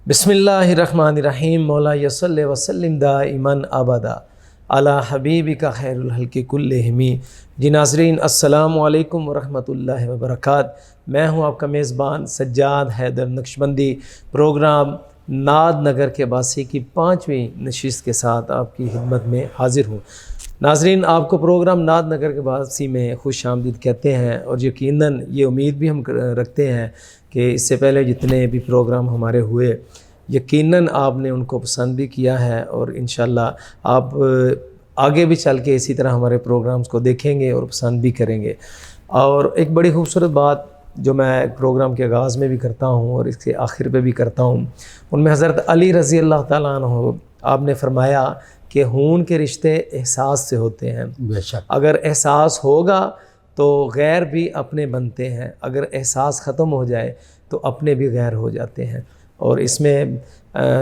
بسم اللہ الرحمن الرحیم مولا یصلی وسلم دائما ابدا علی حبیبک خیر الخلق کلہم۔ جی ناظرین السلام علیکم ورحمۃ اللہ وبرکاتہ۔ میں ہوں آپ کا میزبان سجاد حیدر نقشبندی، پروگرام ناد نگر کے باسی کی 5ویں نشست کے ساتھ آپ کی خدمت میں حاضر ہوں۔ ناظرین، آپ کو پروگرام ناد نگر کے باسی میں خوش آمدید کہتے ہیں، اور یقیناً یہ امید بھی ہم رکھتے ہیں کہ اس سے پہلے جتنے بھی پروگرام ہمارے ہوئے یقیناً آپ نے ان کو پسند بھی کیا ہے، اور انشاءاللہ آپ آگے بھی چل کے اسی طرح ہمارے پروگرامز کو دیکھیں گے اور پسند بھی کریں گے۔ اور ایک بڑی خوبصورت بات جو میں پروگرام کے آغاز میں بھی کرتا ہوں اور اس کے آخر پہ بھی کرتا ہوں، ان میں حضرت علی رضی اللہ تعالیٰ عنہ آپ نے فرمایا کہ خون کے رشتے احساس سے ہوتے ہیں۔ بے شک اگر احساس ہوگا تو غیر بھی اپنے بنتے ہیں، اگر احساس ختم ہو جائے تو اپنے بھی غیر ہو جاتے ہیں۔ اور اس میں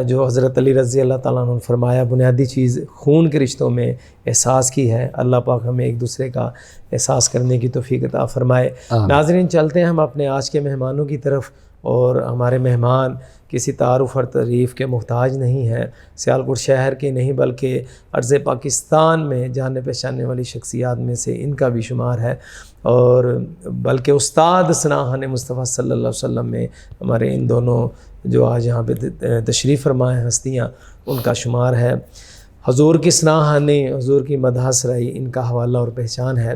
جو حضرت علی رضی اللہ تعالیٰ عنہ نے فرمایا، بنیادی چیز خون کے رشتوں میں احساس کی ہے۔ اللہ پاک ہمیں ایک دوسرے کا احساس کرنے کی توفیق عطا فرمائے۔ ناظرین، چلتے ہیں ہم اپنے آج کے مہمانوں کی طرف، اور ہمارے مہمان کسی تعارف اور تعریف کے محتاج نہیں ہیں، سیالکوٹ شہر کے نہیں بلکہ عرض پاکستان میں جانے پہچانے والی شخصیات میں سے ان کا بھی شمار ہے، اور بلکہ استاد ثناء مصطفیٰ صلی اللہ علیہ وسلم میں ہمارے ان دونوں جو آج یہاں پہ تشریف فرما ہیں ہستیاں، ان کا شمار ہے۔ حضور کی ثناء، حضور کی مدح سرائی ان کا حوالہ اور پہچان ہے۔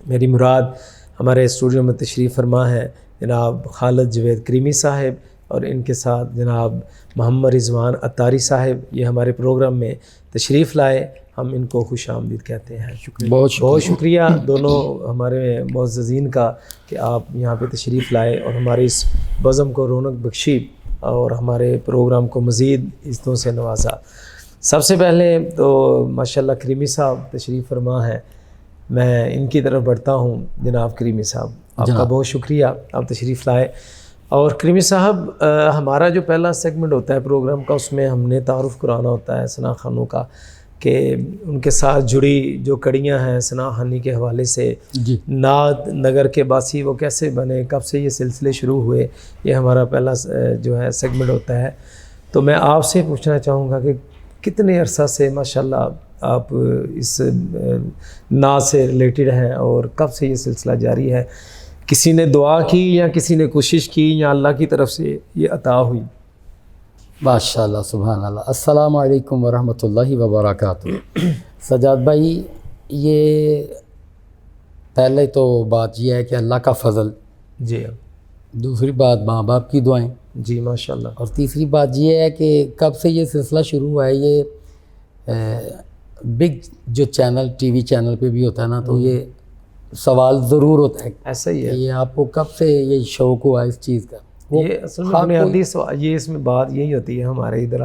میری مراد ہمارے اسٹوڈیو میں تشریف فرما ہے جناب خالد جوید کریمی صاحب، اور ان کے ساتھ جناب محمد رضوان عطاری صاحب، یہ ہمارے پروگرام میں تشریف لائے، ہم ان کو خوش آمدید کہتے ہیں۔ بہت شکریہ دونوں ہمارے معززین کا کہ آپ یہاں پہ تشریف لائے اور ہمارے اس بزم کو رونق بخشی اور ہمارے پروگرام کو مزید عزتوں سے نوازا۔ سب سے پہلے تو ماشاءاللہ کریمی صاحب تشریف فرما ہے، میں ان کی طرف بڑھتا ہوں۔ جناب کریمی صاحب، آپ کا بہت شکریہ، آپ تشریف لائے۔ اور کریمی صاحب، ہمارا جو پہلا سیگمنٹ ہوتا ہے پروگرام کا، اس میں ہم نے تعارف کرانا ہوتا ہے ثناء خانوں کا، کہ ان کے ساتھ جڑی جو کڑیاں ہیں ثناء خانی کے حوالے سے، ناد نگر کے باسی وہ کیسے بنے، کب سے یہ سلسلے شروع ہوئے، یہ ہمارا پہلا جو ہے سیگمنٹ ہوتا ہے۔ تو میں آپ سے پوچھنا چاہوں گا کہ کتنے عرصہ سے ماشاءاللہ آپ اس ناد سے ریلیٹڈ ہیں، اور کب سے یہ سلسلہ جاری ہے؟ کسی نے دعا کی یا کسی نے کوشش کی یا اللہ کی طرف سے یہ عطا ہوئی؟ ماشاء اللہ، سبحان اللہ۔ السلام علیکم ورحمۃ اللہ وبرکاتہ۔ سجاد بھائی، یہ پہلے تو بات یہ ہے کہ اللہ کا فضل، جی، دوسری بات ماں باپ کی دعائیں، جی ماشاء اللہ، اور تیسری بات یہ ہے کہ کب سے یہ سلسلہ شروع ہوا ہے۔ یہ بگ جو چینل ٹی وی چینل پہ بھی ہوتا ہے نا، تو یہ سوال ضرور ہوتا ہے، ایسا ہی ہے، یہ آپ کو کب سے یہ شوق ہوا اس چیز کا؟ یہ اصل میں بنیادی سوال، یہ اس میں بات یہی ہوتی ہے، ہمارے ادھر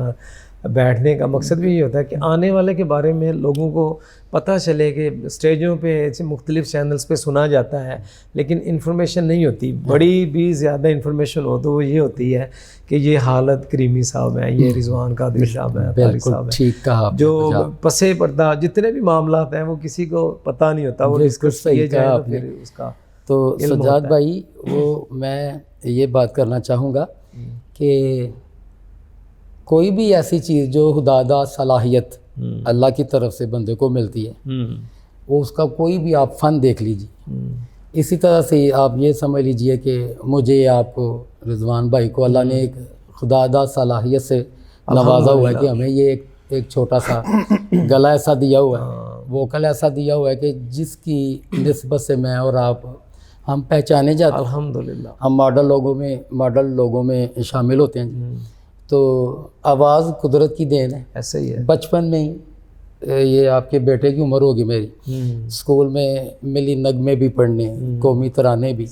بیٹھنے کا مقصد بھی یہ ہوتا ہے کہ آنے والے کے بارے میں لوگوں کو پتہ چلے، کہ اسٹیجوں پہ ایسے مختلف چینلز پہ سنا جاتا ہے لیکن انفارمیشن نہیں ہوتی، بڑی بھی زیادہ انفارمیشن ہو تو وہ یہ ہوتی ہے کہ یہ حالت کریمی صاحب ہیں، یہ رضوان قادری صاحب ہیں، عطاری صاحب ہیں، ٹھیک کہا، جو پسے پردہ جتنے بھی معاملات ہیں وہ کسی کو پتہ نہیں ہوتا، وہ ڈسکس کیے جائیں تو پھر اس کا تو سجاد بھائی، وہ میں یہ بات کرنا چاہوں گا کہ کوئی بھی ایسی چیز جو خدادہ صلاحیت اللہ کی طرف سے بندے کو ملتی ہے، وہ اس کا کوئی بھی آپ فن دیکھ لیجیے، اسی طرح سے آپ یہ سمجھ لیجئے کہ مجھے، آپ کو، رضوان بھائی کو اللہ نے ایک خدادہ صلاحیت سے نوازا ہوا ہے کہ ہمیں یہ ایک چھوٹا سا گلا ایسا دیا ہوا ہے، ووکل ایسا دیا ہوا ہے کہ جس کی نسبت سے میں اور آپ ہم پہچانے جاتے ہیں، الحمدللہ، ہم ماڈل لوگوں میں شامل ہوتے ہیں۔ تو آواز قدرت کی دین ہے، ایسا ہی ہے۔ بچپن میں ہی یہ آپ کے بیٹے کی عمر ہوگی میری، اسکول میں ملی نغمے بھی پڑھنے، قومی ترانے بھی،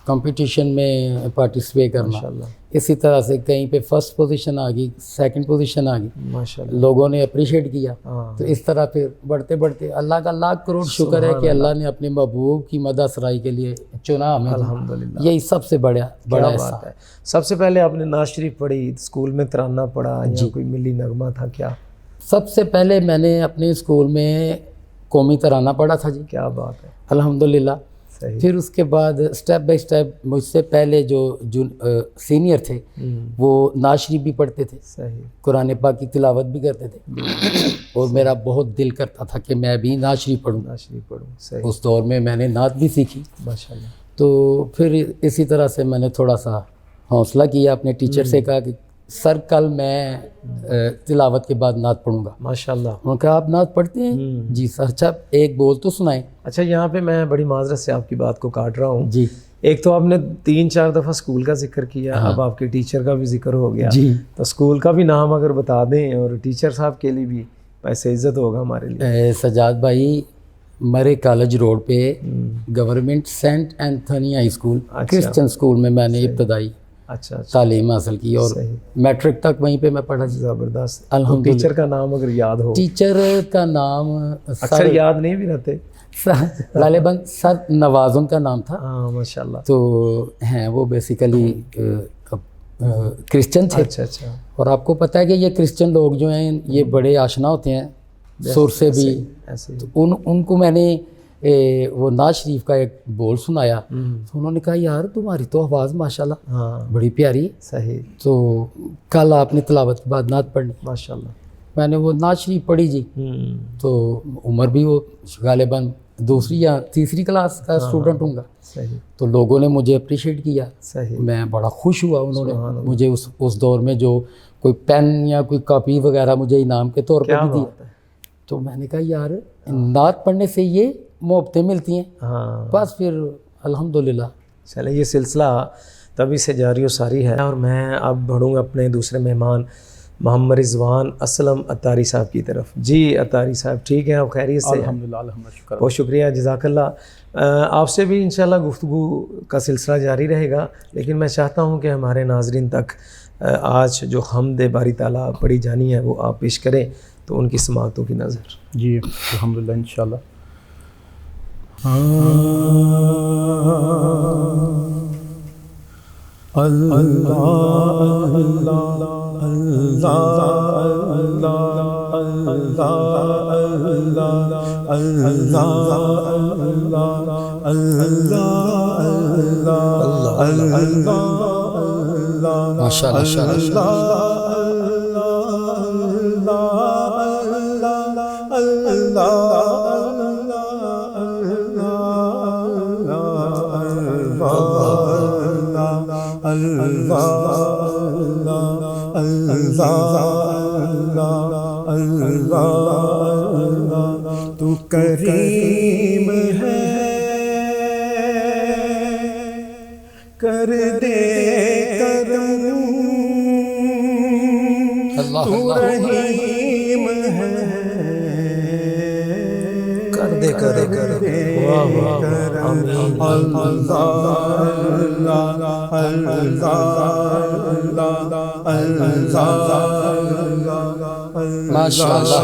کمپٹیشن میں پارٹیسپیٹ کرنا، اسی طرح سے کہیں پہ فرسٹ پوزیشن آ گئی، سیکنڈ پوزیشن آ گئی، لوگوں نے اپریشیٹ کیا، تو اس طرح پھر بڑھتے بڑھتے اللہ کا لاکھ کروڑ شکر ہے کہ اللہ نے اپنے محبوب کی مدح سرائی کے لیے چنا ہمیں، الحمدللہ، یہی سب سے بڑا بات ہے۔ سب سے پہلے آپ نے نعت شریف پڑھی، اسکول میں ترانہ پڑھا یا کوئی ملی نغمہ تھا کیا؟ سب سے پہلے میں نے اپنے اسکول میں قومی ترانہ پڑھا تھا جی۔ کیا بات ہے، الحمدللہ۔ پھر اس کے بعد اسٹیپ بائی اسٹیپ مجھ سے پہلے جو سینئر تھے وہ نعت شریف بھی پڑھتے تھے، صحیح، قرآن پاک کی تلاوت بھی کرتے تھے، اور میرا بہت دل کرتا تھا کہ میں بھی نعت شریف پڑھوں. نعت شریف پڑھوں. صحیح، اس دور میں میں نے نعت بھی سیکھی. ماشاء اللہ. تو پھر اسی طرح سے میں نے تھوڑا سا حوصلہ کیا، اپنے ٹیچر سے کہا کہ سر کل میں تلاوت کے بعد نعت پڑھوں گا. ماشاء اللہ. انہوں نے کہا آپ نعت پڑھتے ہیں؟ جی سر. اچھا ایک بول تو سنائیں. اچھا یہاں پہ میں بڑی معذرت سے آپ کی بات کو کاٹ رہا ہوں. جی. ایک تو آپ نے 3-4 دفعہ اسکول کا ذکر کیا، اب آپ کے ٹیچر کا بھی ذکر ہو گیا. جی. تو اسکول کا بھی نام اگر بتا دیں، اور ٹیچر صاحب کے لیے بھی ویسے عزت ہوگا ہمارے لیے. سجاد بھائی مرے کالج روڈ پہ government Saint Anthony high school, Christian school میں نے ابتدائی اچھا تعلیم حاصل کی، اور میٹرک تک وہیں پہ میں پڑھا. زبردست. الحمدللہ. ٹیچر کا نام اگر یاد ہو؟ ٹیچر کا نام اکثر یاد نہیں بھی رہتے. غالباً سر نواز ان کا نام تھا. ہاں ماشاء اللہ. تو ہیں وہ بیسیکلی کرسچن تھے. اچھا اچھا. اور آپ کو پتہ ہے کہ یہ کرسچن لوگ جو ہیں یہ بڑے آشنا ہوتے ہیں سر سے بھی. تو ان کو میں نے وہ نعت شریف کا ایک بول سنایا، تو انہوں نے کہا یار تمہاری تو آواز ماشاءاللہ ہاں بڑی پیاری. صحیح. تو کل آپ نے تلاوت کے بعد نعت پڑھنی. ماشاء اللہ. میں نے وہ نعت شریف پڑھی جی. تو عمر بھی وہ غالباً 2ری یا 3ری کلاس کا اسٹوڈنٹ ہوں گا. صحیح. تو لوگوں نے مجھے اپریشیٹ کیا. صحیح. میں بڑا خوش ہوا. انہوں نے مجھے اس دور میں جو کوئی پین یا کوئی کاپی وغیرہ مجھے انعام کے طور پہ بھی دی. تو میں نے کہا یار نعت پڑھنے سے یہ محبتیں ملتی ہیں. ہاں بس پھر الحمدللہ. چلے یہ سلسلہ تبھی سے جاری و ساری ہے. اور میں اب بڑھوں گا اپنے دوسرے مہمان محمد رضوان اسلم اتاری صاحب کی طرف. جی اتاری صاحب ٹھیک ہیں آپ؟ خیریت سے؟ الحمدللہ الحمدللہ. شکر. بہت شکریہ، جزاک اللہ. آپ سے بھی انشاءاللہ گفتگو کا سلسلہ جاری رہے گا، لیکن میں چاہتا ہوں کہ ہمارے ناظرین تک آج جو حمد باری تعالیٰ پڑھی جانی ہے وہ آپ پیش کریں، تو ان کی سماعتوں کی نظر. جی الحمدللہ انشاءاللہ. اللہ اللہ اللہ ماشاء تو کریم ہے کر دے کرم، تو رحیم ہے کر دے کر دے. واہ واہ آمین. ماشاء اللہ.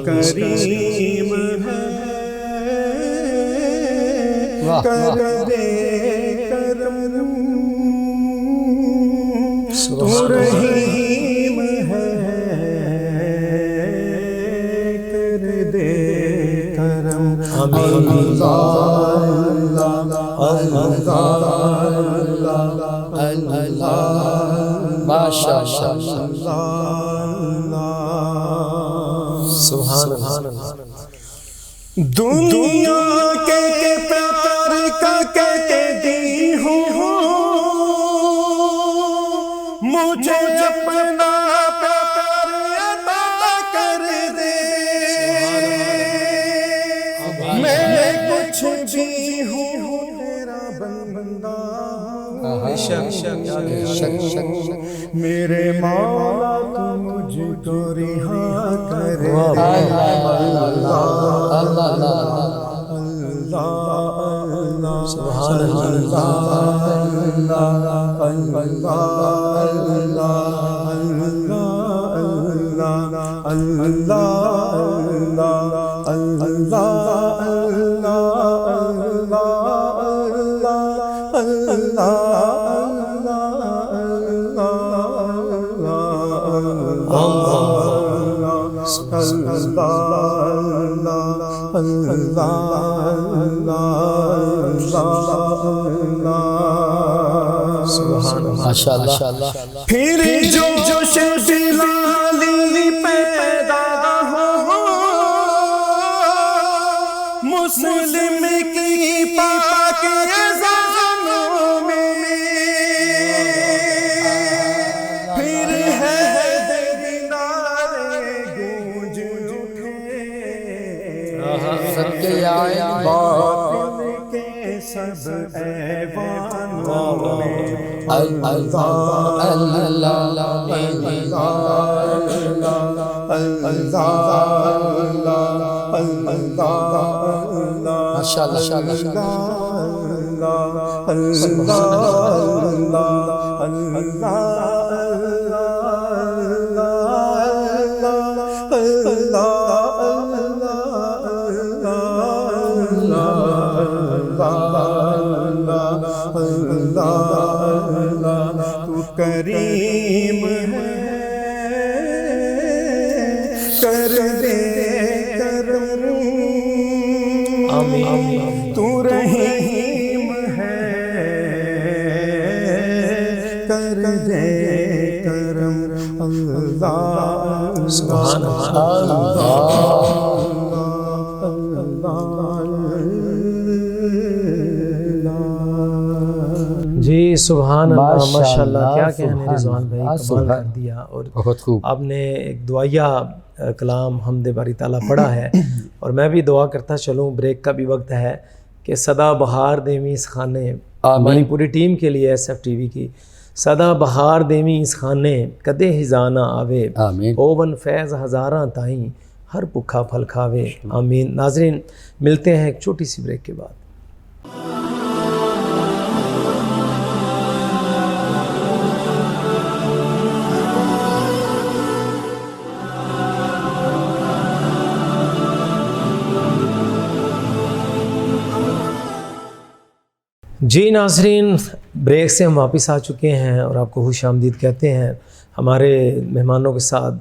کریم ہے کر دے کرم، تو رحیم ہے کر دے کرم. ماشاء اللہ. سبحان اللہ. دنیا کے پیار کا کہتے دی ہوں مجھے اپنا پیار عطا کر دے. میں کچھ بھی ہوں تیرا بندہ، میرے مولا تو مجھ کو رہا کرے. سبحان سبحان اللہ. ماشاء اللہ. پھر جوش بلالی پیدا ہو مسلم کی پاک اذانوں میں، پھر ہے نعرے گونج اٹھے سب کے آئے باطل کے سب ایوانوں میں، ماشاء اللہ. تو کریم ہے کر دے کرم، آمین. تو رحیم ہے کر دے کرم، اللہ سبحان اللہ. جی سبحان اللہ، ماشاء اللہ. کیا کہنے رضوان بھائی، کمال کر دیا. اور بہت خوب. آپ نے ایک دعائیہ کلام حمد باری تعالیٰ پڑھا ہے، اور میں بھی دعا کرتا چلوں، بریک کا بھی وقت ہے، کہ صدا بہار دیویں اس خانے، ہماری پوری ٹیم کے لیے ایس ایف ٹی وی کی، صدا بہار دیویں اس خانے کدے ہزانہ آوے، آمین. اوون فیض ہزاراں تائیں ہر بھکھا پھل کھاوے. آمین. ناظرین ملتے ہیں ایک چھوٹی سی بریک کے بعد. جی ناظرین، بریک سے ہم واپس آ چکے ہیں اور آپ کو خوش آمدید کہتے ہیں. ہمارے مہمانوں کے ساتھ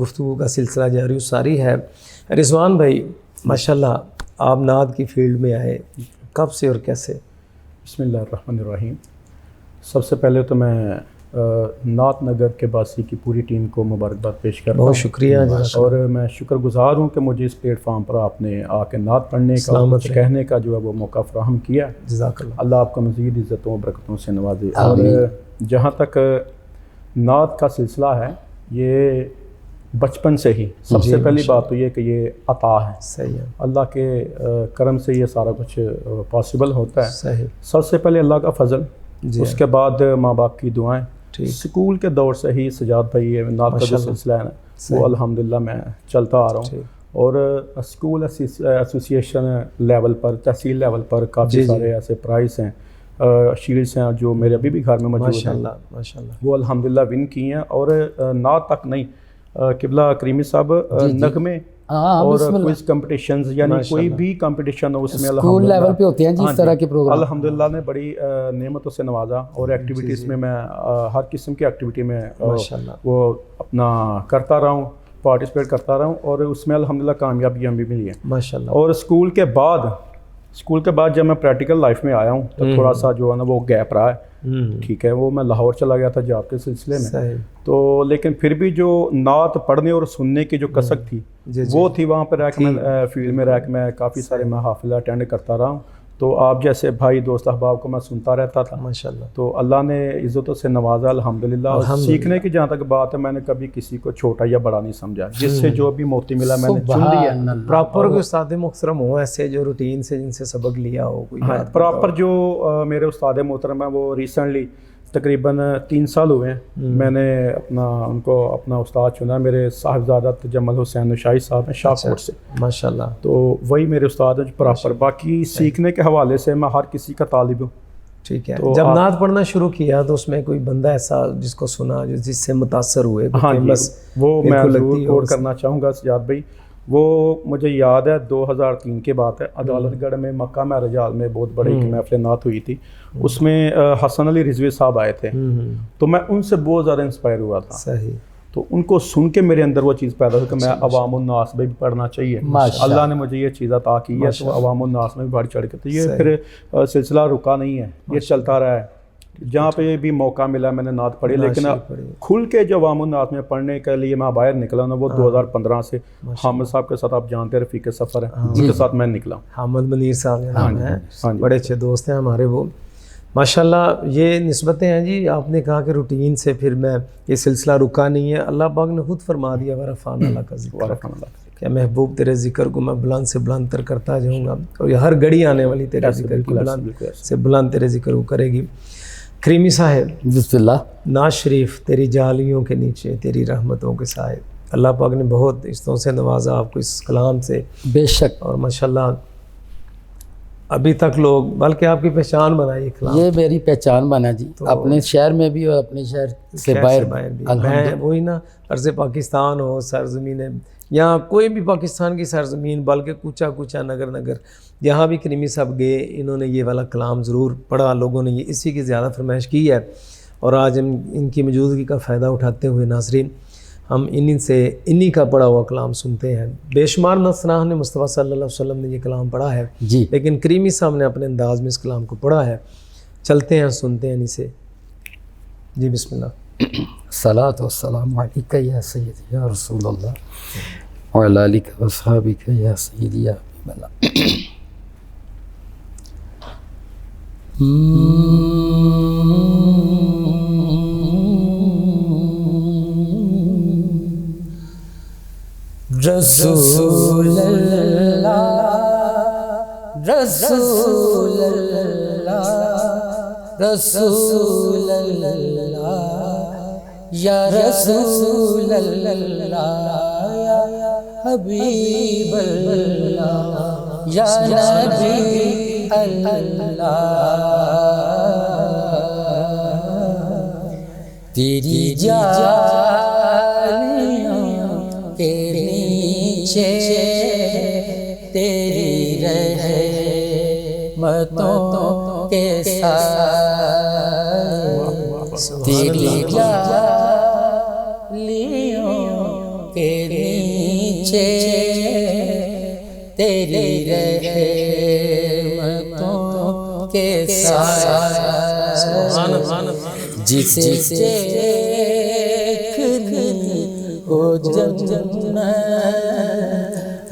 گفتگو کا سلسلہ جاری و ساری ہے. رضوان بھائی ماشاءاللہ آپ نعت کی فیلڈ میں آئے، کب سے اور کیسے؟ بسم اللہ الرحمن الرحیم. سب سے پہلے تو میں نعت نگر کے باسی کی پوری ٹیم کو مبارکباد پیش کرتا ہوں. بہت شکریہ. اور میں شکر گزار ہوں کہ مجھے اس پلیٹ فارم پر آپ نے آ کے نعت پڑھنے کا، کچھ کہنے کا جو ہے وہ موقع فراہم کیا. جزاک اللہ. اللہ آپ کو مزید عزتوں و برکتوں سے نوازے. اور جہاں تک نعت کا سلسلہ ہے، یہ بچپن سے ہی سب سے پہلی بات تو یہ کہ یہ عطا ہے. صحیح ہے. اللہ کے کرم سے یہ سارا کچھ پاسبل ہوتا ہے. صحیح. سب سے پہلے اللہ کا فضل، اس کے بعد ماں باپ کی دعائیں. سکول کے دور سے ہی سجاد بھائی نعت کا جو سلسلہ ہے نا، وہ الحمدللہ میں چلتا آ رہا ہوں. اور اسکول ایسوسیشن لیول پر، تحصیل لیول پر کافی سارے ایسے پرائز ہیں، شیلڈس ہیں جو میرے ابھی بھی گھر میں موجود ہیں، وہ الحمدللہ ون کی ہیں. اور نعت تک نہیں، قبلہ کریمی صاحب نغمے اور کوئز کمپٹیشنز، یعنی کوئی بھی کمپٹیشن ہو اس میں اسکول لیول پہ ہوتے ہیں جی اس طرح کے پروگرام. الحمدللہ نے بڑی نعمتوں سے نوازا. اور ایکٹیویٹیز میں ہر قسم کی ایکٹیویٹی میں وہ اپنا کرتا رہا ہوں، پارٹیسپیٹ کرتا رہا ہوں، اور اس میں الحمدللہ کامیابیاں بھی ملی ہیں ماشاءاللہ. اور اسکول کے بعد جب میں پریکٹیکل لائف میں آیا ہوں تو تھوڑا سا جو ہے نا وہ گیپ رہا ہے. ٹھیک ہے، وہ میں لاہور چلا گیا تھا جاب کے سلسلے میں. تو لیکن پھر بھی جو نعت پڑھنے اور سننے کی جو کسک تھی وہ تھی وہاں پہ رہ کے میں فیلڈ میں رہ کے میں کافی سارے محافل اٹینڈ کرتا رہا ہوں. تو آپ جیسے بھائی دوست احباب کو میں سنتا رہتا تھا ماشاءاللہ. تو اللہ نے عزتوں سے نوازا الحمدللہ. اور سیکھنے کی جہاں تک بات ہے، میں نے کبھی کسی کو چھوٹا یا بڑا نہیں سمجھا. جس سے جو بھی موتی ملا میں نے چن لیا. پراپر کوئی استاد محترم ہو ایسے جو روٹین سے جن سے سبق لیا ہو کوئی؟ پراپر جو میرے استاد محترم ہیں وہ ریسنٹلی تقریباً 3 سال ہوئے ہیں میں نے ان کو اپنا استاد چنا. میرے صاحبزادہ تجمل حسین نشائی صاحب ہیں شاہپور سے ماشاءاللہ. تو وہی میرے استاد ہیں پراپر. باقی سیکھنے کے حوالے سے میں ہر کسی کا طالب ہوں. ٹھیک ہے. جب نعت پڑھنا شروع کیا تو اس میں کوئی بندہ ایسا جس کو سنا جس سے متاثر ہوئے؟ ہاں جی، وہ میں ضرور کوٹ کرنا چاہوں گا سجاد بھائی. وہ مجھے یاد ہے 2003 کی بات ہے، عدالت گڑھ میں مکہ میں رجال میں بہت بڑی محفل نعت ہوئی تھی. اس میں حسن علی رضوی صاحب آئے تھے، تو میں ان سے بہت زیادہ انسپائر ہوا تھا. صحیح. تو ان کو سن کے میرے اندر وہ چیز پیدا ہوئی کہ میں عوام الناس میں بھی پڑھنا چاہیے. اللہ نے مجھے یہ چیز عطا کی ہے تو عوام الناس میں بھی بڑھ چڑھ کے. تو یہ پھر سلسلہ رکا نہیں ہے, یہ چلتا رہا ہے. جہاں پہ بھی موقع ملا میں نے نعت پڑھی, لیکن کھل کے جو عوام الناس میں پڑھنے کے لیے میں باہر نکلا نا وہ 2015 سے حامد صاحب کے ساتھ, آپ جانتے ہیں رفیق سفر ہے, ان کے ساتھ میں نکلا. حامد منیر صاحب ہیں, بڑے اچھے دوست ہیں ہمارے وہ ماشاءاللہ. یہ نسبتیں ہیں جی. آپ نے کہا کہ روٹین سے پھر میں یہ سلسلہ رکا نہیں ہے. اللہ پاک نے خود فرما دیا ورفعنا اللہ کا ذکر, کہ محبوب تیرے ذکر کو میں بلند سے بلند تر کرتا جاؤں گا, اور یہ ہر گھڑی آنے والی تیرے ذکر کی بلند سے بلند تیرے ذکر کو کرے گی. کریمی صاحب بسم اللہ. ناز شریف تیری جالیوں کے نیچے تیری رحمتوں کے سائے. اللہ پاک نے بہت عزتوں سے نوازا آپ کو اس کلام سے, بے شک, اور ماشاءاللہ ابھی تک لوگ, بلکہ آپ کی پہچان بنائی کلام. یہ میری پہچان بنا جی, اپنے شہر میں بھی اور اپنے شہر سے باہر بھی. میں وہی نا, عرض پاکستان ہو, سرزمین یہاں کوئی بھی پاکستان کی سرزمین, بلکہ کوچا کوچا نگر نگر, جہاں بھی کریمی صاحب گئے انہوں نے یہ والا کلام ضرور پڑھا. لوگوں نے یہ اسی کی زیادہ فرمائش کی ہے, اور آج ہم ان کی موجودگی کا فائدہ اٹھاتے ہوئے ناظرین ہم انہی کا پڑھا ہوا کلام سنتے ہیں. بے شمار نصرہ نے مصطفیٰ صلی اللہ علیہ وسلم نے یہ کلام پڑھا ہے جی, لیکن کریمی صاحب نے اپنے انداز میں اس کلام کو پڑھا ہے. چلتے ہیں سنتے ہیں انہی سے. جی بسم اللہ. الصلاۃ والسلام علیک یا سیدی یا رسول اللہ وعلی آلک و اصحابک یا سیدی یا حبیب اللہ. رسول اللہ رسول اللہ رسول اللہ یا رسول اللہ یا حبیب اللہ یا نبی اللہ. تیری جالیوں کے نیچے تیری رحمتوں کے سائے, تیری جالیوں کے نیچے تیری رحمتوں کے سائے, جسے دیکھنی ہو جنت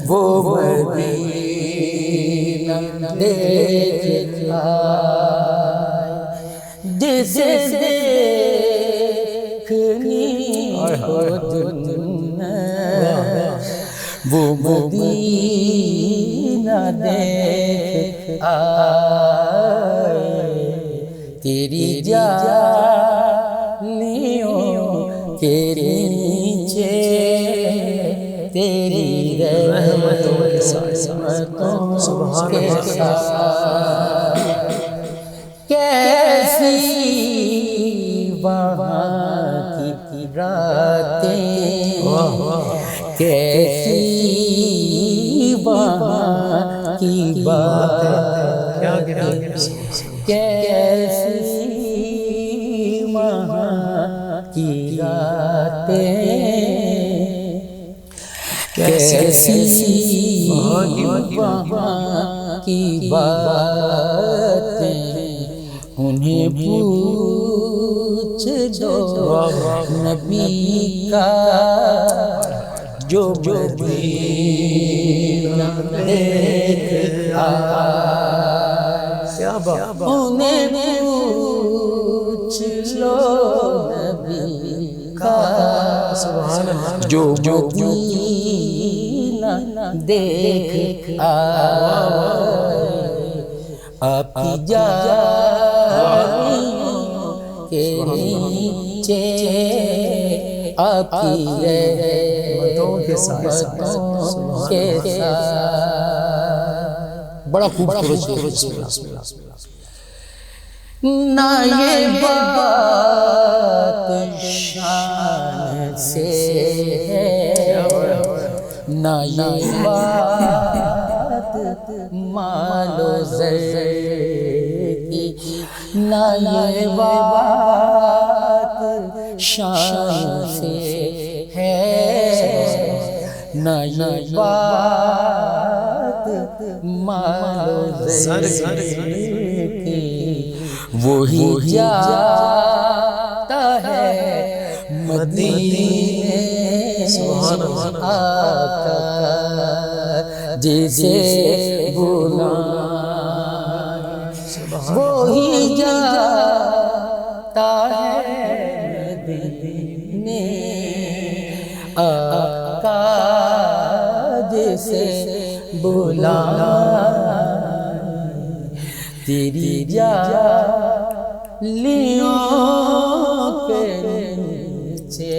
وہ مدینہ دیکھ آئے, جسے دیکھنی ہو جنت وہ مدینہ دیکھ آئے. تیری جالیوں کے نیچے تیری رحمتوں کے سائے, کیسی وہاں کی راتیں, کیسی وہاں کی باتیں, کیسی وہاں کی راتیں, کیسی وہاں کی باتیں, انہیں پوچھ دو نبی کا جو مدینہ دیکھ آئے, انہیں پوچھ لو نبی کا جو مدینہ دیکھ آئے. آپ کی جالیوں کے نیچے آپ کی رحمتوں کے سائے, بڑا خوبصورت. نہ یہ بات شان سے ہے, نہ یہ بات مال و زر کی, نہ یہ بات شان سے نئی بات مانو زر کی وہی جاتا ہے مدینے آقا جسے بلائے وہی جاتا ہے مدینے آقا جسے بلائے تیری جالیوں کے نیچے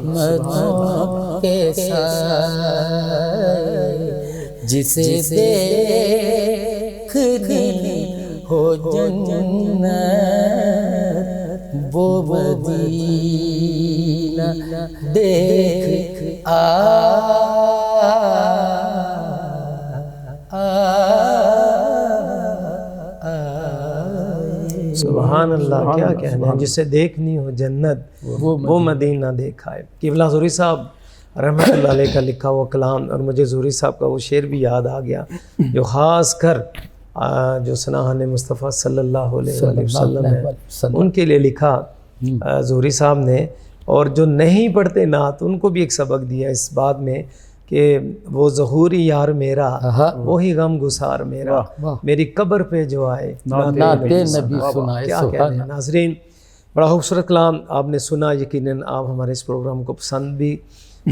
مدھوں کے سائے جسے دیکھنی ہو جنت وہ مدینہ دیکھ سبحان اللہ، کیا کہنا ہے، جسے دیکھنی ہو جنت وہ مدینہ دیکھائے۔ قبلہ زہری صاحب رحمۃ اللہ علیہ کا لکھا ہوا کلام، اور مجھے زہری صاحب کا وہ شعر بھی یاد آ گیا جو خاص کر جو ثناء مصطفیٰ صلی اللہ علیہ وسلم ہے ان کے لیے لکھا زہری صاحب نے، اور جو نہیں پڑھتے نعت ان کو بھی ایک سبق دیا اس بات میں کہ وہ ظہوری یار میرا وہی غم گسار میرا، میری قبر پہ جو آئے نعت نبی سنائے۔ کیا کہتے ہیں ناظرین، بڑا خوبصورت کلام آپ نے سنا، یقیناً آپ ہمارے اس پروگرام کو پسند بھی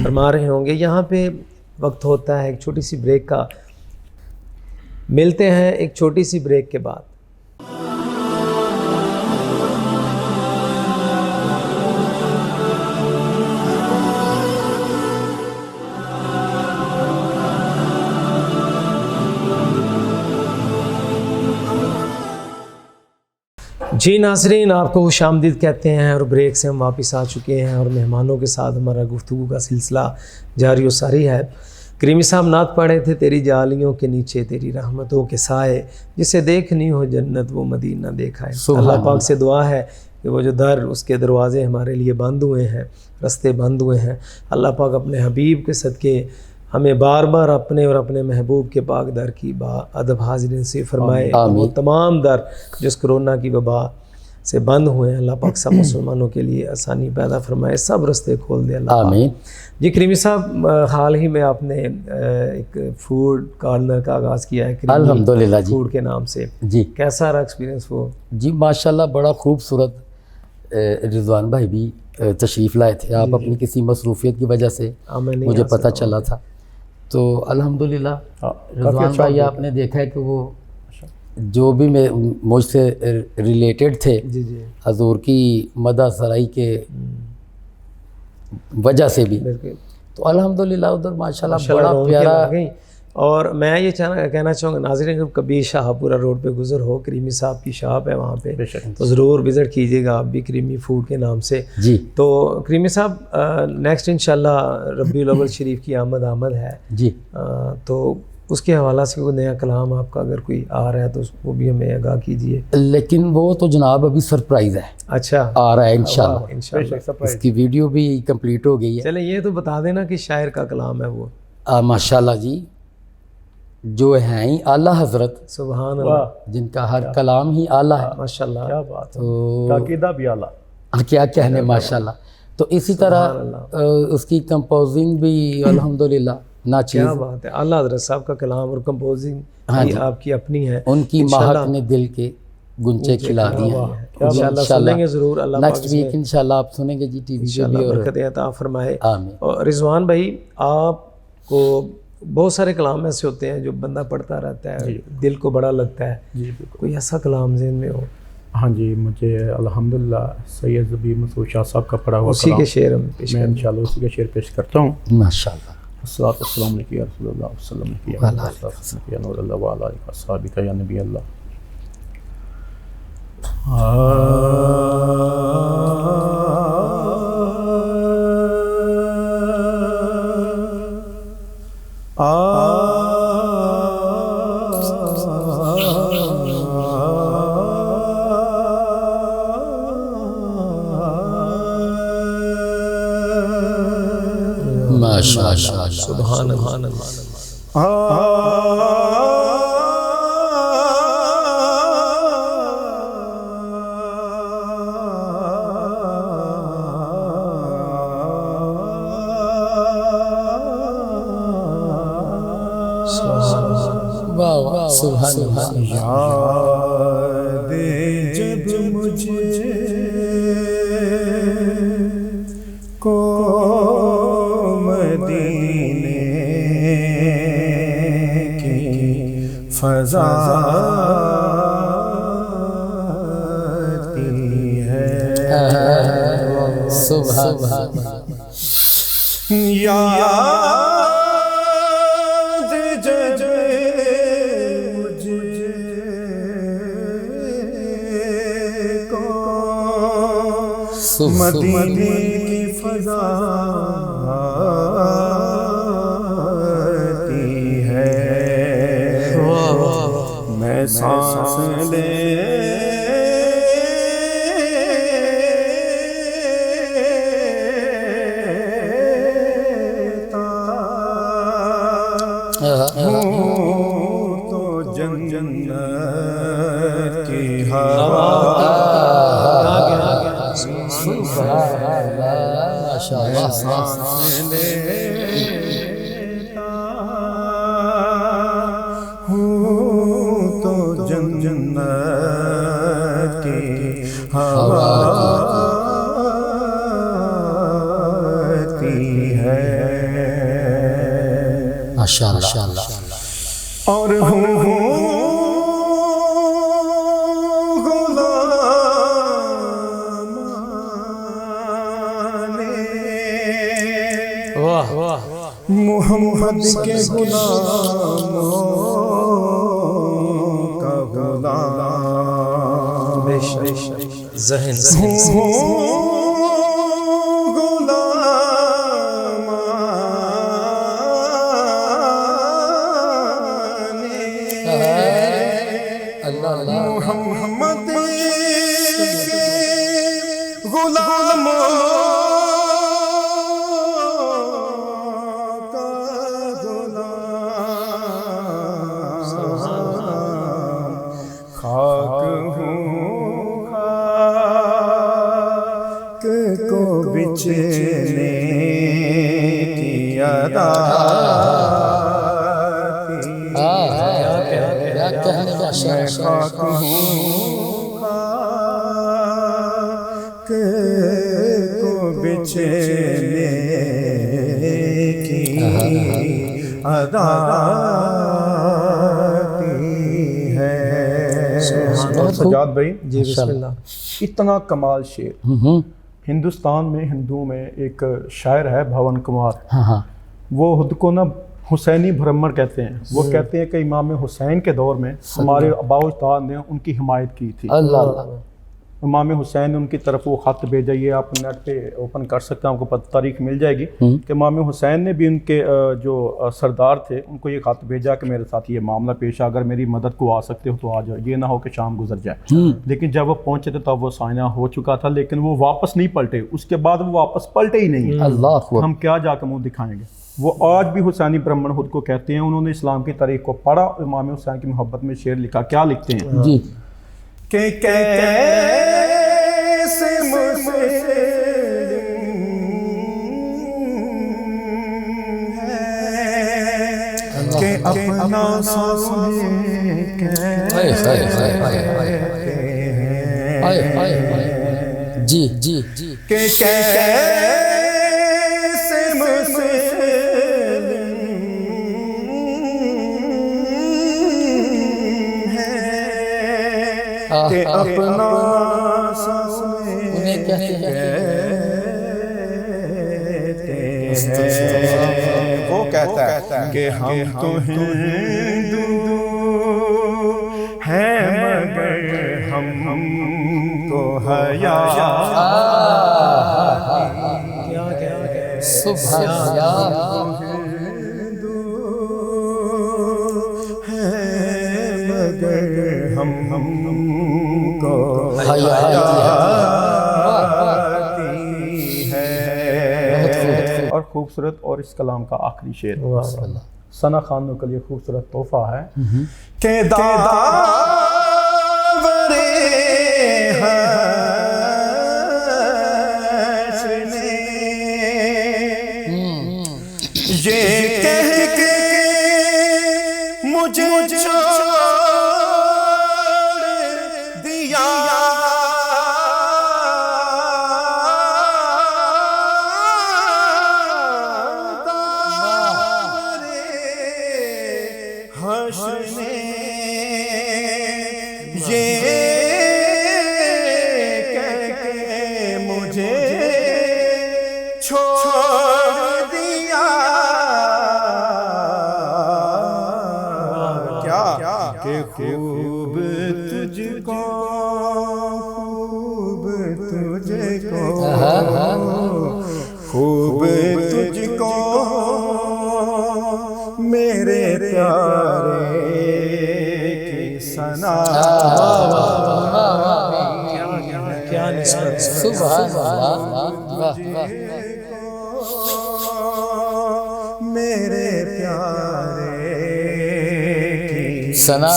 فرما رہے ہوں گے۔ یہاں پہ وقت ہوتا ہے ایک چھوٹی سی بریک کا، ملتے ہیں ایک چھوٹی سی بریک کے بعد۔ جی ناظرین، آپ کو خوش آمدید کہتے ہیں، اور بریک سے ہم واپس آ چکے ہیں اور مہمانوں کے ساتھ ہمارا گفتگو کا سلسلہ جاری و ساری ہے۔ کریمی صاحب نعت پڑھے تھے، تیری جالیوں کے نیچے تیری رحمتوں کے سائے، جسے دیکھنی ہو جنت وہ مدینہ دیکھائے۔ اللہ پاک سے دعا ہے کہ وہ جو در اس کے دروازے ہمارے لیے بند ہوئے ہیں، رستے بند ہوئے ہیں، اللہ پاک اپنے حبیب کے صدقے ہمیں بار بار اپنے اور اپنے محبوب کے پاک در کی ادب حاضر نصیب فرمائے۔ وہ تمام در جس کرونا کی وبا سے بند ہوئے ہیں، اللہ پاک سب مسلمانوں کے لیے آسانی پیدا فرمائے، سب رستے کھول دے اللہ پاک۔ جی کریمی صاحب، حال ہی میں آپ نے ایک فوڈ کارنر کا آغاز کیا ہے الحمدللہ جی، فوڈ کے نام سے، جی کیسا رہا ایکسپیرینس وہ؟ جی ماشاءاللہ بڑا خوبصورت۔ رضوان بھائی بھی تشریف لائے تھے، آپ اپنی کسی مصروفیت کی وجہ سے مجھے پتہ چلا تھا، تو الحمدللہ رضوان بھائی آپ نے دیکھا ہے کہ وہ جو بھی مجھ سے ریلیٹڈ تھے حضور کی مدح سرائی کے وجہ سے بھی، تو الحمدللہ ادھر ماشاءاللہ بڑا پیارا۔ اور میں یہ کہنا چاہوں گا ناظرین، اگر کبھی شاہ پورہ روڈ پہ گزر ہو، کریمی صاحب کی شاپ ہے وہاں پہ، تو ضرور وزٹ کیجیے گا آپ بھی، کریمی فوڈ کے نام سے۔ جی تو کریمی صاحب نیکسٹ انشاءاللہ ربیع الاول شریف کی آمد ہے جی، تو اس کے حوالہ سے کوئی نیا کلام آپ کا اگر کوئی آ رہا ہے تو اس کو بھی ہمیں آگاہ کیجیے۔ لیکن وہ تو جناب ابھی سرپرائز ہے، اچھا آ رہا ہے انشاءاللہ، اس کی ویڈیو بھی کمپلیٹ ہو گئی ہے۔ چلے یہ تو بتا دینا کہ شاعر کا کلام ہے وہ؟ ماشاءاللہ جی، جو ہیں ہی اعلیٰ حضرت، سبحان اللہ، جن کا ہر کلام ہی اعلیٰ ہے ماشاءاللہ، کیا بات ہے، تو عقیدہ بھی اعلیٰ، کیا کہنے ماشاءاللہ۔ تو اسی طرح اس کی کمپوزنگ بھی الحمدللہ ناچیز، کیا بات ہے، اعلیٰ حضرت صاحب کا کلام اور کمپوزنگ آپ کی اپنی ہے، ان کی مہک نے دل کے گنچے کھلا دیے ہیں۔ انشاءاللہ سنیں گے ضرور، اللہ پاک نیکسٹ ویک انشاءاللہ آپ سنیں گے جی ٹی وی پہ بھی، اور برکت عطا فرمائے۔ آمین۔ اور رضوان بھائی، آپ کو بہت سارے کلام ایسے ہوتے ہیں جو بندہ پڑھتا رہتا ہے، دل کو بڑا لگتا ہے، جی بالکل، کوئی ایسا کلام ذہن میں ہو؟ ہاں جی، مجھے الحمدللہ سید زبیر مسعود شاہ صاحب کا پڑھا ہوا اسی کے شعر ہم پیش میں انشاءاللہ اسی کا شعر پیش کرتا ہوں۔ ماشاءاللہ۔ الصلاۃ والسلام علیک یا رسول اللہ، وسلم یا نور اللہ وعلی آلہ وصحبہ یا نبی اللہ۔ ماشاءاللہ سبحان اللہ. واہ واہ سبحان اللہ. یاد جب مجھے کو مدینے کی فضا آتی ہے سبحان اللہ. یاد جب مجھے کو مدینے کی فضا آتی ہے میں سانس تو جنت کی ہوا سانس لیتا ہوں تو جنت کی ہوا آتی ہے ماشاءاللہ. اور ہوں واہ واہ محمد کے غلاموں کا غلام بے شک ذہن محمد غلاموں کا غلام خاک ہوں خاک کو بچنے کی ادا میں خاک ہوں خاک کو بچنے کی ادا آتی ہے. سجاد بھائی جی بسم اللہ. اتنا کمال شعر ہندوستان میں ہندوؤں میں ایک شاعر ہے بھون کمار. وہ خود کو نا حسینی بھرمر کہتے ہیں. وہ کہتے ہیں کہ امام حسین کے دور میں ہمارے آباء و اجداد نے ان کی حمایت کی تھی. اللہ. امام حسین نے ان کی طرف وہ خط بھیجا. یہ آپ نیٹ پہ اوپن کر سکتے ہیں, آپ کو تاریخ مل جائے گی کہ امام حسین نے بھی ان کے جو سردار تھے ان کو یہ خط بھیجا کہ میرے ساتھ یہ معاملہ پیش ہے, اگر میری مدد کو آ سکتے ہو تو آ جاؤ, یہ نہ ہو کہ شام گزر جائے. لیکن جب وہ پہنچے تھے تب وہ سائنہ ہو چکا تھا, لیکن وہ واپس نہیں پلٹے. اس کے بعد وہ واپس پلٹے ہی نہیں. اللہ ہم کیا جا کے منہ دکھائیں گے. وہ آج بھی حسینی برہمن خود کو کہتے ہیں. انہوں نے اسلام کی تاریخ کو پڑھا, امام حسین کی محبت میں شعر لکھا. کیا لکھتے ہیں جی کہ کیسے مسلم ہے کہ اپنا سامنے جی جی جی کہ کیسے مسلم ہے کہ اپنا سامنے انہیں کہتے ہیں. وہ کہتا ہے کہ ہم تو ہندو ہیں مگر ہم کو حیا سبحان اللہ. مگر ہم کو حیا آتی ہے. اور خوبصورت اور اس کلام کا آخری شعر واہ ثنا خانوں کے لیے خوبصورت تحفہ ہے کہ داورے حشر نے یہ کہہ کے مجھے چھوڑ دیا حشر نے یہ کہہ کے مجھے چھوڑ دیا کیا کہ خوب تجھ کو خوب تجھ کو میرے پیارے کی ثنا کیا نسبت سبحان اللہ میرے پیارے کی ثنا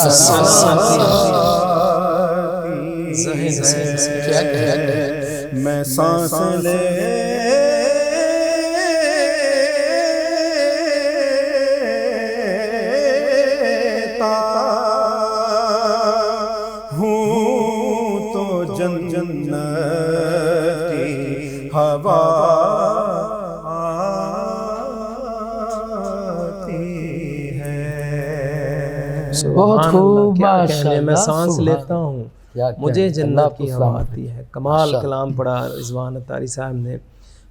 میں سانس لیتا ہوں تو جنت کی ہوا آتی ہے بہت خوب کیا کہنے ماشاءاللہ میں سانس سبحان لیتا ہوں کیا مجھے کہنے، جنت اللہ کی کو ہوا سلامت آتی ہے کمال کلام پڑھا رضوان اتاری صاحب نے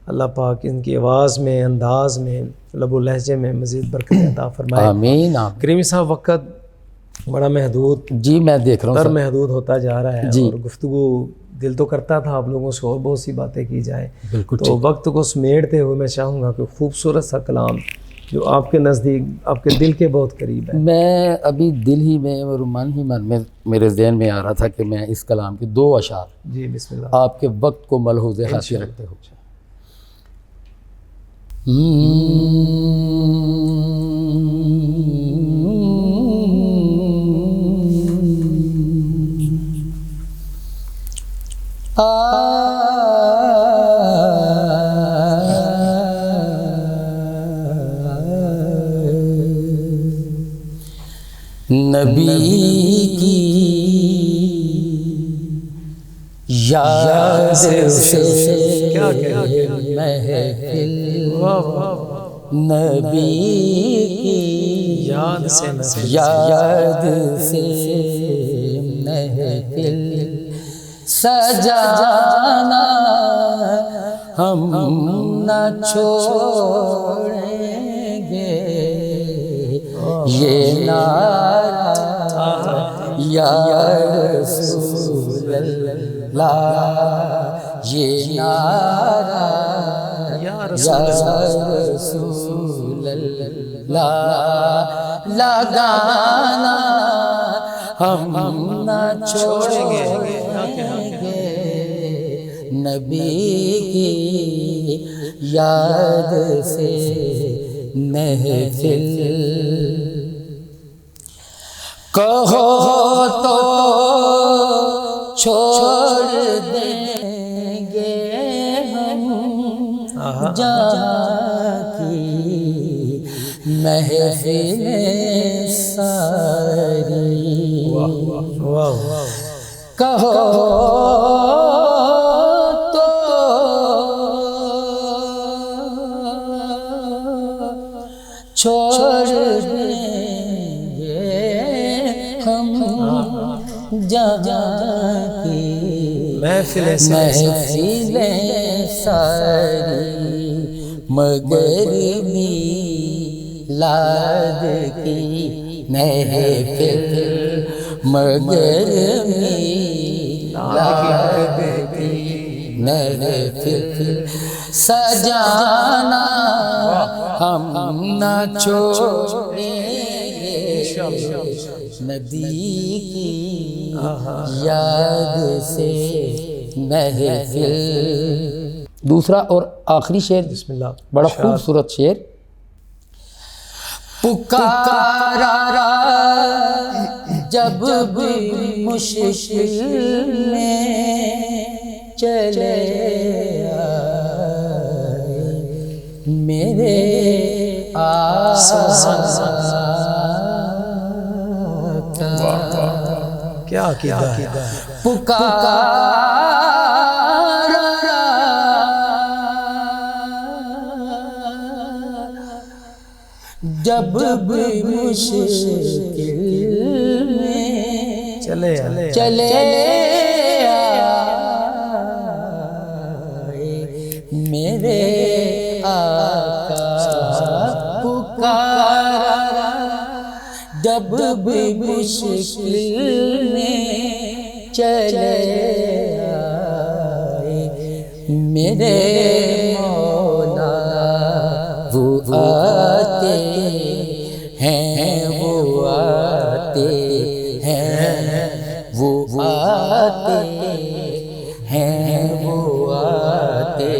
اللہ پاک ان کی آواز میں انداز میں لب و لہجے میں مزید برکت عطا فرمائے آمین آمین کریمی صاحب وقت بڑا محدود جی میں دیکھ رہا تر ہوں محدود ہوتا جا رہا ہے جی۔ اور گفتگو دل تو کرتا تھا آپ لوگوں سے اور بہت سی باتیں کی جائے بالکل تو وقت کو سمیٹتے ہوئے میں چاہوں گا کہ خوبصورت سا کلام جو آپ کے نزدیک آپ کے دل کے بہت قریب ہے میں ابھی دل ہی میں اور من ہی من میں میرے ذہن میں آ رہا تھا کہ میں اس کلام کے 2 اشعار جی بسم اللہ آپ کے وقت کو ملحوظ خاطر رکھتے ہو نبی کی یاد سے محفل نبی کی یاد سے یاد سے محفل سجانا ہم نہ چھوڑیں گے یہ نعرہ یا رسول اللہ یہ نعرہ یا رسول اللہ لگانا ہم نہ چھوڑیں گے نبی کی یاد سے محفل کہو تو چھوڑ دیں گے ہم جہاں کی محفل ساری کہو تو چھوڑ دیں گے ہم جہاں کی محفل ساری مگر میلاد کی محفل مگر میلاد کی محفل سجانا ہم نہ چھوڑیں گے نبی کی یاد سے محفل دوسرا اور آخری شعر بسم اللہ. بڑا خوبصورت شعر. پکارا جب بھی مشکل میں چلے آئے میرے آقا. کیا عقیدہ ہے. پکارا جب بھی مشکل میں چلے چلے آئے میرے آقا. پکارا جب بھی مشکل میں چلے آئے میرے مولا. وہ آتے ہیں وہ آتے ہیں وہ آتے ہیں وہ آتے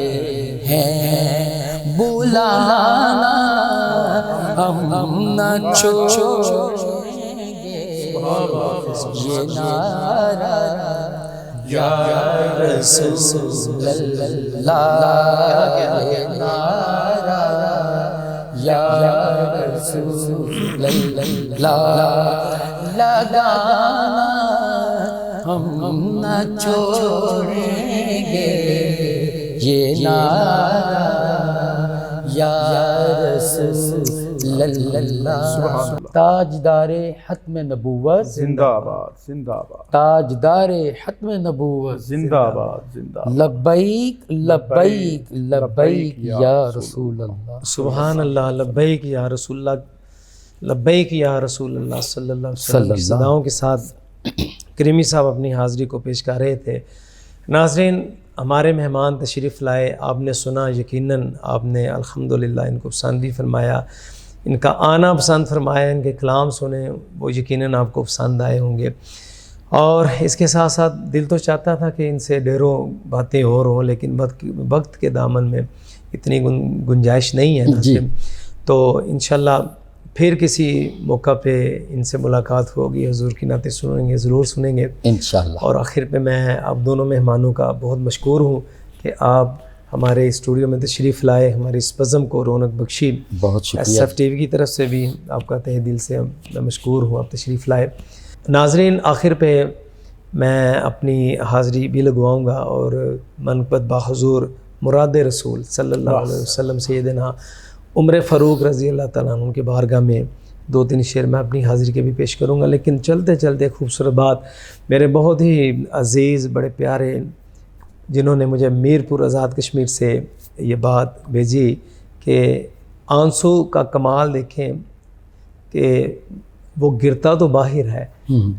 ہیں بلانا ہم نہ چھوڑیں گے یہ نعرہ یا رسول اللہ یہ نعرہ یا رسول اللہ لگانا ہم نہ چھوڑیں گے یہ نعرہ یا رسول اللہ. تاجدار ختم نبوت زندہ آباد زندہ آباد. تاجدار ختم نبوت زندہ آباد زندہ آباد. لبیک لبیک لبیک یا رسول اللہ. سبحان اللہ. لبیک یا رسول اللہ. لبیک یا رسول اللہ صلی اللہ علیہ وسلم کی صداؤں کے ساتھ کریمی صاحب اپنی حاضری کو پیش کر رہے تھے. ناظرین ہمارے مہمان تشریف لائے. آپ نے سنا یقیناً آپ نے الحمدللہ ان کو پسند بھی فرمایا, ان کا آنا پسند فرمایا, ان کے کلام سنے وہ یقیناً آپ کو پسند آئے ہوں گے. اور اس کے ساتھ ساتھ دل تو چاہتا تھا کہ ان سے ڈھیروں باتیں اور ہوں, لیکن وقت کے دامن میں اتنی گنجائش نہیں ہے. تو انشاءاللہ پھر کسی موقع پہ ان سے ملاقات ہوگی, حضور کی نعتیں سنیں گے, ضرور سنیں گے انشاءاللہ. اور آخر پہ میں آپ دونوں مہمانوں کا بہت مشکور ہوں کہ آپ ہمارے اسٹوڈیو میں تشریف لائے, ہماری اس بزم کو رونق بخشی. بہت شکریہ. ایس FTV کی طرف سے بھی آپ کا تہ دل سے میں مشکور ہوں, آپ تشریف لائے. ناظرین آخر پہ میں اپنی حاضری بھی لگواؤں گا اور منقبت باحضور مراد رسول صلی اللہ علیہ وسلم سیدنا عمر فاروق رضی اللہ تعالیٰ عنہ کے بارگاہ میں 2-3 شعر میں اپنی حاضری کے بھی پیش کروں گا. لیکن چلتے چلتے خوبصورت بات میرے بہت ہی عزیز بڑے پیارے جنہوں نے مجھے میرپور آزاد کشمیر سے یہ بات بھیجی کہ آنسو کا کمال دیکھیں کہ وہ گرتا تو باہر ہے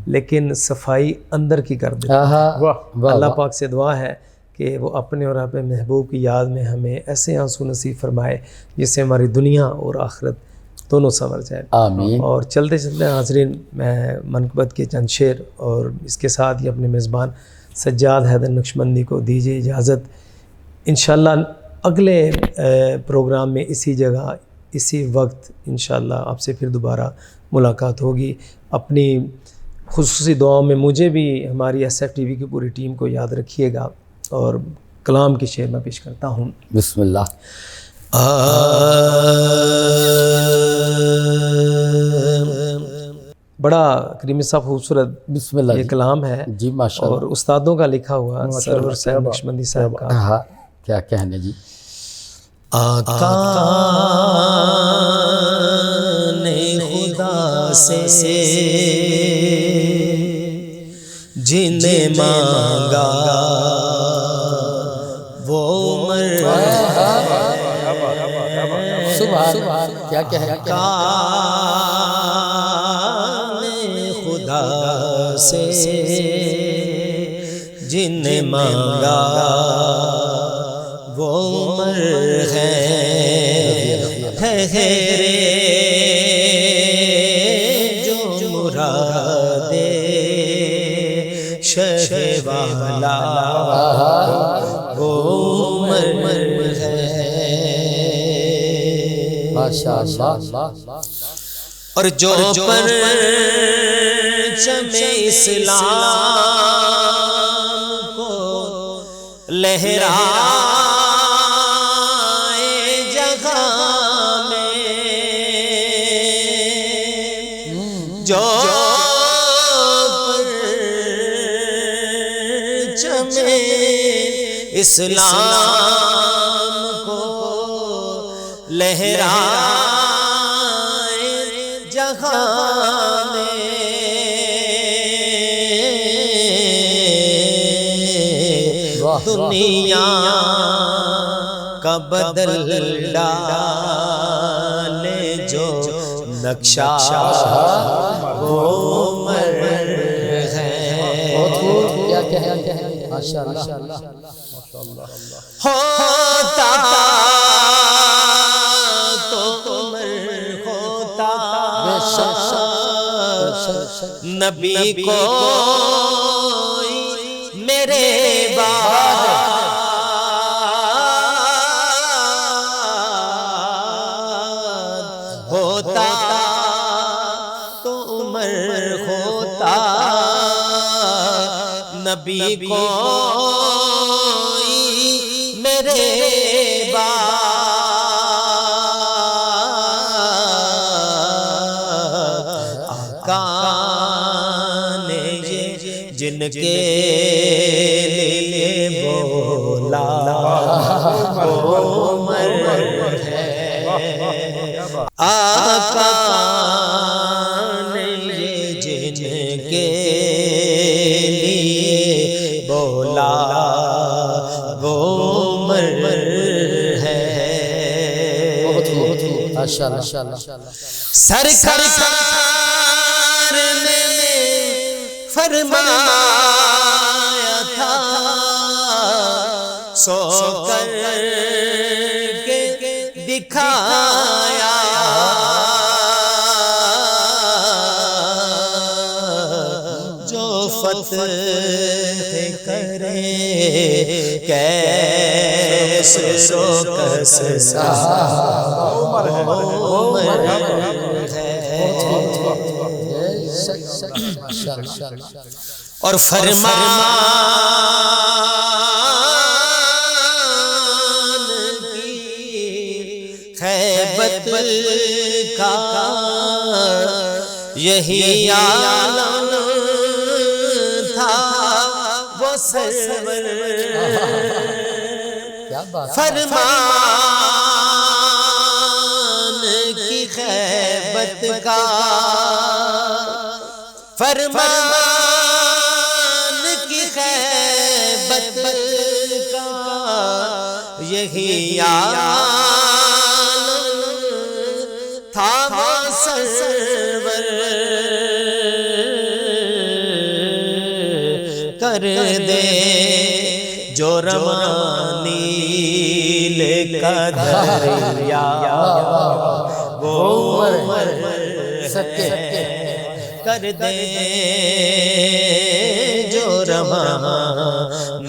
لیکن صفائی اندر کی کر دیتا ہے. اللہ پاک سے دعا ہے کہ وہ اپنے اور اپنے محبوب کی یاد میں ہمیں ایسے آنسو نصیب فرمائے جس سے ہماری دنیا اور آخرت دونوں سنور جائے. آمین. اور چلتے چلتے حاضرین میں منقبت کے چند شعر اور اس کے ساتھ ہی اپنے میزبان سجاد حیدر نقشبندی کو دیجیے اجازت. انشاءاللہ اگلے پروگرام میں اسی جگہ اسی وقت انشاءاللہ آپ سے پھر دوبارہ ملاقات ہوگی. اپنی خصوصی دعاؤں میں مجھے بھی ہماری SFTV کی پوری ٹیم کو یاد رکھیے گا. اور کلام کی شعر میں پیش کرتا ہوں. بسم اللہ. بڑا کریمی صاحب خوبصورت بسم اللہ یہ کلام ہے جی ماشاءاللہ, اور استادوں کا لکھا ہوا سرور صاحب نقشبندی صاحب کا. ہاں کیا کہنے جی. آقا نے خدا سے جنہیں مانگا وہ سبحان کیا کہہ خدا سے جنہیں مانگا وہ مر ہے جو مراد شہوار والا وہ عمر ہے. ماشاءاللہ. اور جو پرچم اسلام کو لہرائے جہاں میں، جو پرچم اسلام کو لہرائے جہاں میں، دنیا کا بدل ڈالے جو نقشہ وہ عمر ہے. کیا کہہ ماشاءاللہ. ہوتا تو عمر ہوتا نبی کو میرے بعد، ہوتا تو عمر ہوتا نبی کو میرے بعد. آقا نے جن کے لیے بولا وہ عمر ہے. آقا نے جن کے لیے بولا وہ عمر ہے. ماشاءاللہ. سرکار نے فرمایا تھا سو کر کے دکھایا، جو فتح کرے کیسر و کسرا عمر ہے. اور فرمان کی خیبت کا یہی عالم تھا وہ سرور. فرمان کی خیبت کا، فرمان کی خیبت کا یہی عالم تھا وہ سرور. کر دے جو روانی کا دریا وہ عمر ہے. کر دے جو رواں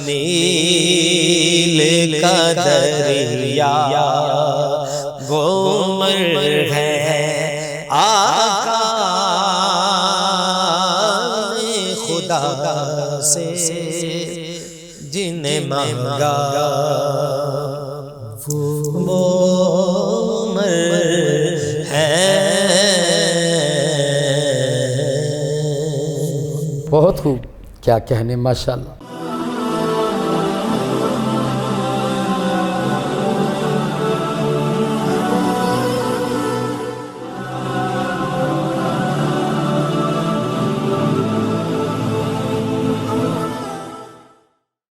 نیل کا دریا وہ عمر ہے. آقا نے خدا سے جنہیں مانگا وہ عمر ہے. بہت خوب، کیا کہنے، ماشاءاللہ.